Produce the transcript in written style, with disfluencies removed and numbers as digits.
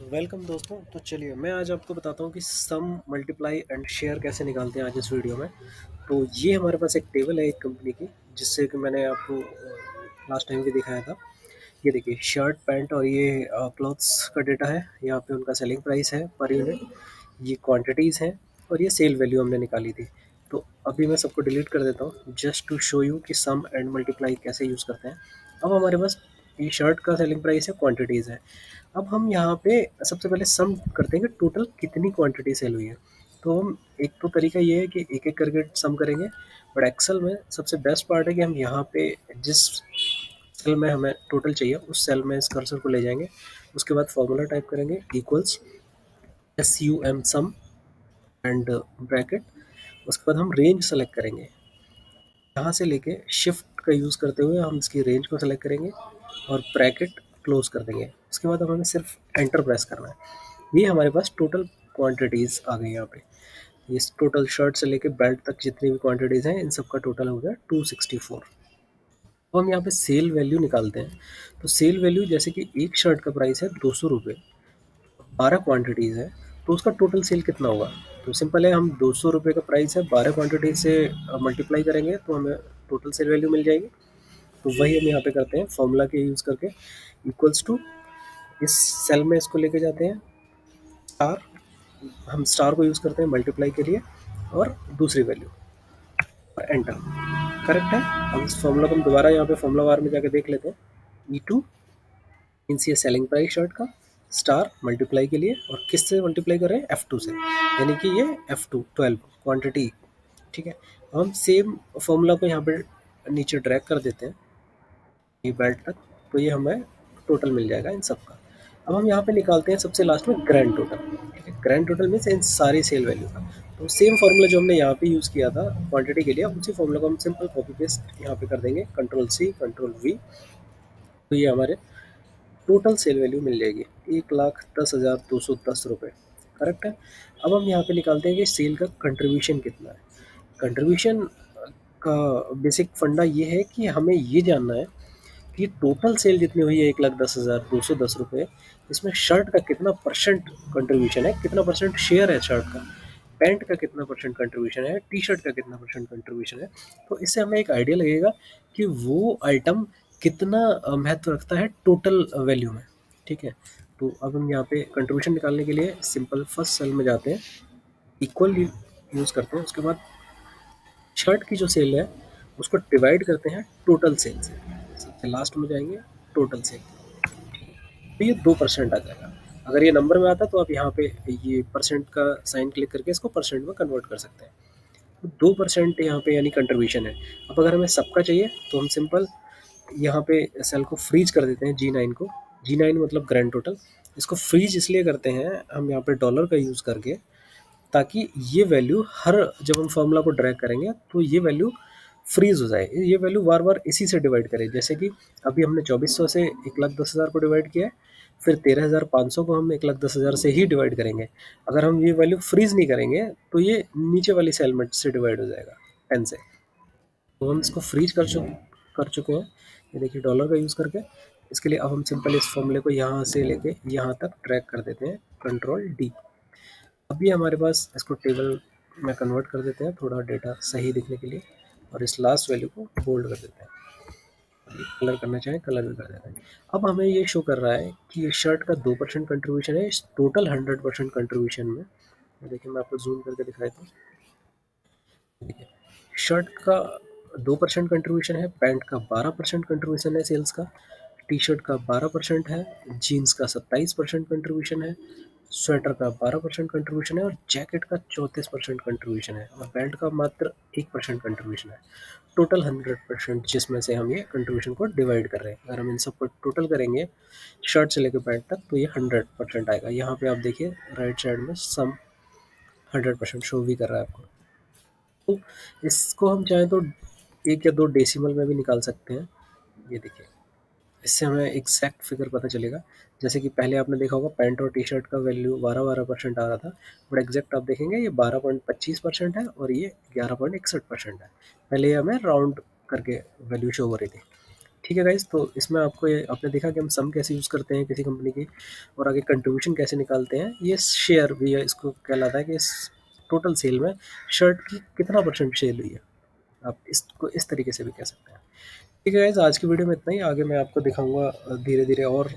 Welcome दोस्तों। तो चलिए मैं आज आपको बताता हूँ कि सम मल्टीप्लाई एंड शेयर कैसे निकालते हैं आज इस वीडियो में। तो ये हमारे पास एक टेबल है एक कंपनी की, जिससे कि मैंने आपको लास्ट टाइम भी दिखाया था। ये देखिए शर्ट पैंट और ये क्लॉथ्स का डेटा है। यहाँ पे उनका सेलिंग प्राइस है पर यूनिट, ये क्वांटिटीज़ हैं और ये सेल वैल्यू हमने निकाली थी। तो अभी मैं सबको डिलीट कर देता हूँ जस्ट टू शो यू कि सम एंड मल्टीप्लाई कैसे यूज़ करते हैं। अब हमारे पास ये शर्ट का सेलिंग प्राइस है, क्वांटिटीज़ है। अब हम यहाँ पे सबसे पहले सम करते हैं कि टोटल कितनी क्वांटिटी सेल हुई है। तो हम एक तो तरीका ये है कि एक एक करके सम करेंगे, बट एक्सेल में सबसे बेस्ट पार्ट है कि हम यहाँ पे जिस सेल में हमें टोटल चाहिए उस सेल में इस कर्सर को ले जाएंगे। उसके बाद फॉर्मूला टाइप करेंगे equals SUM sum and bracket. उसके बाद हम रेंज सेलेक्ट करेंगे, यहाँ से लेके शिफ्ट का यूज़ करते हुए हम इसकी रेंज को सेलेक्ट करेंगे और ब्रैकेट क्लोज कर देंगे। उसके बाद हमें सिर्फ एंटर प्रेस करना है। ये हमारे पास टोटल क्वांटिटीज़ आ गई यहाँ पे। इस टोटल शर्ट से लेके बेल्ट तक जितनी भी क्वांटिटीज़ हैं इन सब का टोटल हो गया 264। तो हम यहाँ पे सेल वैल्यू निकालते हैं। तो सेल वैल्यू जैसे कि एक शर्ट का प्राइस है 200 रुपये, 12 क्वांटिटीज़ है, तो उसका टोटल सेल कितना होगा। तो सिंपल है, हम 200 रुपये का प्राइस है 12 क्वांटिटी से मल्टीप्लाई करेंगे तो हमें टोटल सेल वैल्यू मिल जाएगी। तो वही हम यहाँ पे करते हैं फॉर्मूला के यूज़ करके, इक्वल्स टू इस सेल में इसको लेके जाते हैं स्टार। हम स्टार को यूज़ करते हैं मल्टीप्लाई के लिए और दूसरी वैल्यू और एंटर। करेक्ट है। अब इस फॉर्मूला को हम दोबारा यहाँ पे फॉर्मूला बार में जाके देख लेते हैं। E2 मीन्स ये सेलिंग प्राइस शर्ट का, स्टार मल्टीप्लाई के लिए, और किस से मल्टीप्लाई कर रहे हैं, F2 से, यानी कि ये F2 12 क्वांटिटी। ठीक है। हम सेम फॉर्मूला को यहाँ पे नीचे ड्रैग कर देते हैं ये बेल्ट तक, तो ये हमें टोटल मिल जाएगा इन सब का। अब हम यहाँ पे निकालते हैं सबसे लास्ट में ग्रैंड टोटल। ठीक है, ग्रैंड टोटल मीन्स इन सारी सेल वैल्यू का। तो सेम फॉर्मूला जो हमने यहाँ पे यूज़ किया था क्वांटिटी के लिए, उसी फॉर्मूला को हम सिंपल कॉपी पेस्ट यहाँ पे कर देंगे, Ctrl+C Ctrl+V। तो ये हमारे टोटल सेल वैल्यू मिल जाएगी 1,10,210 रुपये। करेक्ट है। अब हम यहाँ पे निकालते हैं कि सेल का कंट्रीब्यूशन कितना है। कंट्रीब्यूशन का बेसिक फंडा ये है कि हमें ये जानना है कि टोटल सेल जितनी हुई है 1,10,210 रुपये, इसमें शर्ट का कितना परसेंट कंट्रीब्यूशन है, कितना परसेंट शेयर है शर्ट का, पैंट का कितना परसेंट कंट्रीब्यूशन है, टी शर्ट का कितना परसेंट कंट्रीब्यूशन है। तो इससे हमें एक आइडिया लगेगा कि वो आइटम कितना महत्व रखता है टोटल वैल्यू में। ठीक है। तो अब हम यहाँ पे कंट्रीब्यूशन निकालने के लिए सिंपल फर्स्ट सेल में जाते हैं, इक्वल यूज़ करते हैं। उसके बाद शर्ट की जो सेल है उसको डिवाइड करते हैं टोटल सेल से, सबसे लास्ट में जाएंगे टोटल सेल। तो ये 2% आ जाएगा। अगर ये नंबर में आता तो आप यहाँ पे ये परसेंट का साइन क्लिक करके इसको परसेंट में कन्वर्ट कर सकते हैं। तो 2% यहाँ पे यानी कंट्रीब्यूशन है। अब अगर हमें सबका चाहिए तो हम सिंपल यहाँ पे सेल को फ्रीज कर देते हैं, G9 को। G9 मतलब ग्रैंड टोटल। इसको फ्रीज इसलिए करते हैं हम यहाँ पे डॉलर का यूज़ करके, ताकि ये वैल्यू हर, जब हम फॉर्मूला को ड्रैग करेंगे तो ये वैल्यू फ्रीज हो जाए, ये वैल्यू बार बार इसी से डिवाइड करे। जैसे कि अभी हमने 2400 से 1,10,000 को डिवाइड किया है, फिर 13,500 को हम 1,10,000 से ही डिवाइड करेंगे। अगर हम ये वैल्यू फ्रीज नहीं करेंगे तो ये नीचे वाली सेल में से डिवाइड हो जाएगा 10 से। तो हम इसको फ्रीज कर चुके हैं, ये देखिए डॉलर का यूज़ करके। इसके लिए अब हम सिंपल इस फॉर्मूले को यहाँ से लेके यहाँ तक ड्रैग कर देते हैं, Ctrl+D। अभी हमारे पास इसको टेबल में कन्वर्ट कर देते हैं थोड़ा डेटा सही दिखने के लिए, और इस लास्ट वैल्यू को बोल्ड कर देते हैं। कलर करना चाहें कलर भी कर देते हैं। अब हमें ये शो कर रहा है कि ये शर्ट का 2% कंट्रीब्यूशन है इस टोटल 100% कंट्रीब्यूशन में। देखिए मैं आपको जूम करके दिखाई दूँ। देखिए शर्ट का 2% कंट्रीब्यूशन है, पैंट का 12% कंट्रीब्यूशन है सेल्स का, टी शर्ट का 12% है, जीन्स का 27% कंट्रीब्यूशन है, स्वेटर का 12% कंट्रीब्यूशन है और जैकेट का 34% कंट्रीब्यूशन है, और बेल्ट का मात्र 1% कंट्रीब्यूशन है। टोटल 100%, जिसमें से हम ये कंट्रीब्यूशन को डिवाइड कर रहे हैं। अगर हम इन सबको टोटल करेंगे शर्ट से लेकर पैंट तक तो ये 100% आएगा। यहाँ पे आप देखिए राइट साइड में सम 100% शो भी कर रहा है आपको। तो इसको हम चाहें तो 1 या 2 डेसिमल में भी निकाल सकते हैं। ये देखिए इससे हमें एग्जैक्ट फिगर पता चलेगा। जैसे कि पहले आपने देखा होगा पैंट और टी शर्ट का वैल्यू 12% आ रहा था, बट एग्जैक्ट आप देखेंगे ये 12.25% है और ये 11.61% है। पहले ये हमें राउंड करके वैल्यू शो हो रही थी। ठीक है गाइज़, तो इसमें आपको ये आपने देखा कि हम सम कैसे यूज़ करते हैं किसी कंपनी की और आगे कंट्रीब्यूशन कैसे निकालते हैं। ये शेयर भी है, इसको कहलाता है कि इस टोटल सेल में शर्ट की कितना परसेंट सेल हुई है। आप इसको इस तरीके से भी कह सकते हैं। ठीक है गाइज़, आज की वीडियो में इतना ही। आगे मैं आपको दिखाऊँगा धीरे-धीरे और